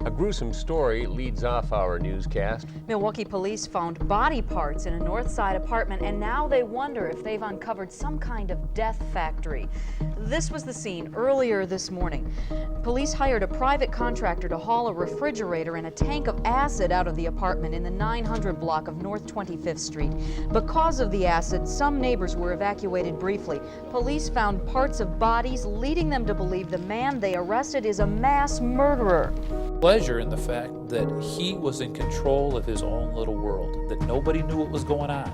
A gruesome story leads off our newscast. Milwaukee police found body parts in a north side apartment, and now they wonder if they've uncovered some kind of death factory. This was the scene earlier this morning. Police hired a private contractor to haul a refrigerator and a tank of acid out of the apartment in the 900 block of North 25th Street. Because of the acid, some neighbors were evacuated briefly. Police found parts of bodies, leading them to believe the man they arrested is a mass murderer. Pleasure in the fact that he was in control of his own little world, that nobody knew what was going on,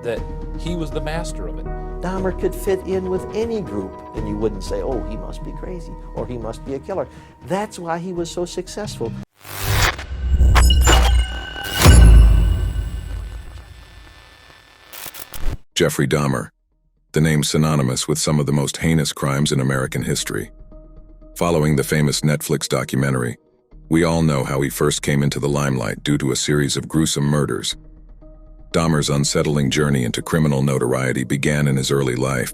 that he was the master of it. Dahmer could fit in with any group, and you wouldn't say, oh, he must be crazy, or he must be a killer. That's why he was so successful. Jeffery Dahmer, the name synonymous with some of the most heinous crimes in American history. Following the famous Netflix documentary, we all know how he first came into the limelight due to a series of gruesome murders. Dahmer's unsettling journey into criminal notoriety began in his early life,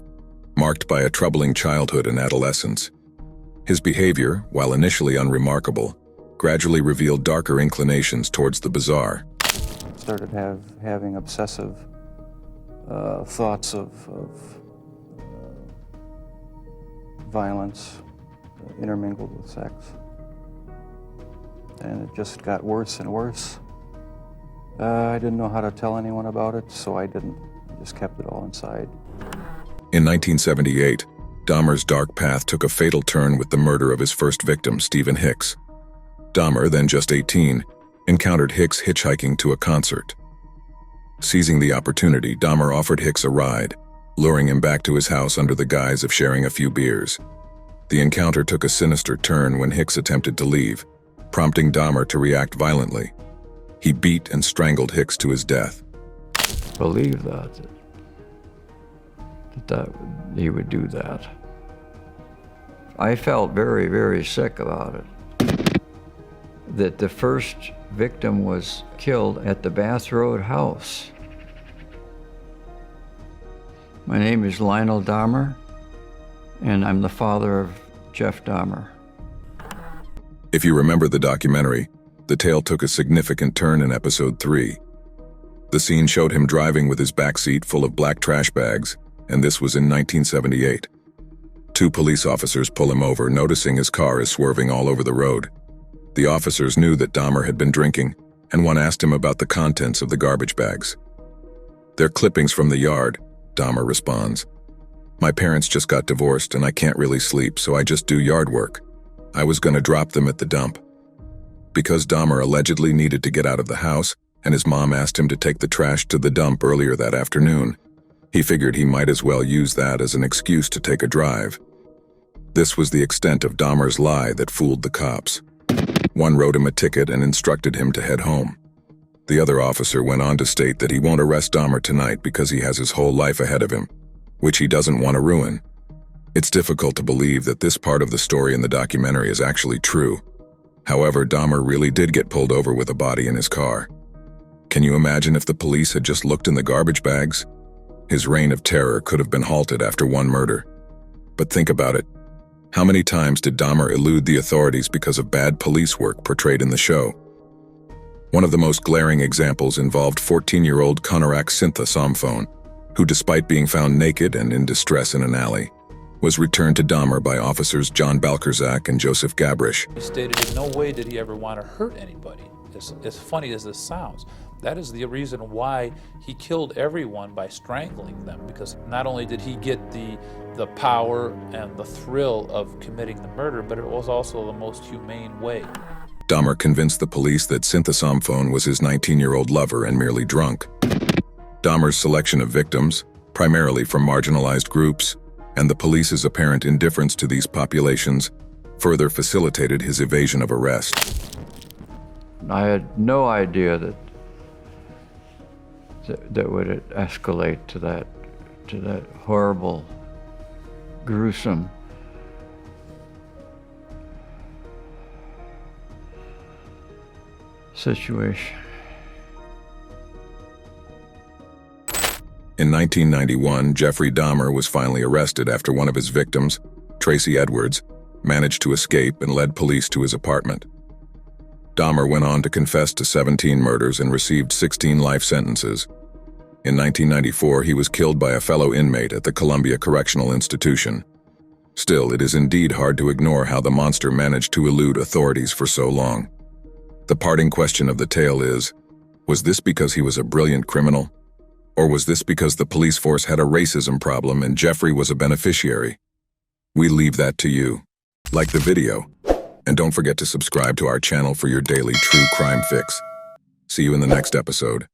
marked by a troubling childhood and adolescence. His behavior, while initially unremarkable, gradually revealed darker inclinations towards the bizarre. Started having obsessive thoughts of violence intermingled with sex. And it just got worse and worse. I didn't know how to tell anyone about it, so I didn't. I just kept it all inside. In 1978, Dahmer's dark path took a fatal turn with the murder of his first victim, Stephen Hicks. Dahmer, then just 18, encountered Hicks hitchhiking to a concert. Seizing the opportunity, Dahmer offered Hicks a ride, luring him back to his house under the guise of sharing a few beers. The encounter took a sinister turn when Hicks attempted to leave, prompting Dahmer to react violently. He beat and strangled Hicks to his death. Believe that he would do that. I felt very, very sick about it. That the first victim was killed at the Bath Road house. My name is Lionel Dahmer, and I'm the father of Jeff Dahmer. If you remember the documentary, the tale took a significant turn in episode 3. The scene showed him driving with his backseat full of black trash bags, and this was in 1978. 2 police officers pull him over, noticing his car is swerving all over the road. The officers knew that Dahmer had been drinking, and one asked him about the contents of the garbage bags. "They're clippings from the yard," Dahmer responds. "My parents just got divorced and I can't really sleep, so I just do yard work. I was gonna drop them at the dump." Because Dahmer allegedly needed to get out of the house, and his mom asked him to take the trash to the dump earlier that afternoon, he figured he might as well use that as an excuse to take a drive. This was the extent of Dahmer's lie that fooled the cops. One wrote him a ticket and instructed him to head home. The other officer went on to state that he won't arrest Dahmer tonight because he has his whole life ahead of him, which he doesn't want to ruin. It's difficult to believe that this part of the story in the documentary is actually true. However, Dahmer really did get pulled over with a body in his car. Can you imagine if the police had just looked in the garbage bags? His reign of terror could have been halted after one murder. But think about it. How many times did Dahmer elude the authorities because of bad police work portrayed in the show? One of the most glaring examples involved 14-year-old Konarak Cynthia Somphone, who, despite being found naked and in distress in an alley, was returned to Dahmer by officers John Balkerzak and Joseph Gabrish. He stated in no way did he ever want to hurt anybody. As funny as this sounds, that is the reason why he killed everyone by strangling them, because not only did he get the power and the thrill of committing the murder, but it was also the most humane way. Dahmer convinced the police that Cynthia Somphone was his 19-year-old lover and merely drunk. Dahmer's selection of victims, primarily from marginalized groups, and the police's apparent indifference to these populations further facilitated his evasion of arrest. I had no idea that would escalate to that horrible, gruesome situation. In 1991, Jeffery Dahmer was finally arrested after one of his victims, Tracy Edwards, managed to escape and led police to his apartment. Dahmer went on to confess to 17 murders and received 16 life sentences. In 1994, he was killed by a fellow inmate at the Columbia Correctional Institution. Still, it is indeed hard to ignore how the monster managed to elude authorities for so long. The parting question of the tale is, was this because he was a brilliant criminal? Or was this because the police force had a racism problem and Jeffrey was a beneficiary? We leave that to you. Like the video, and don't forget to subscribe to our channel for your daily true crime fix. See you in the next episode.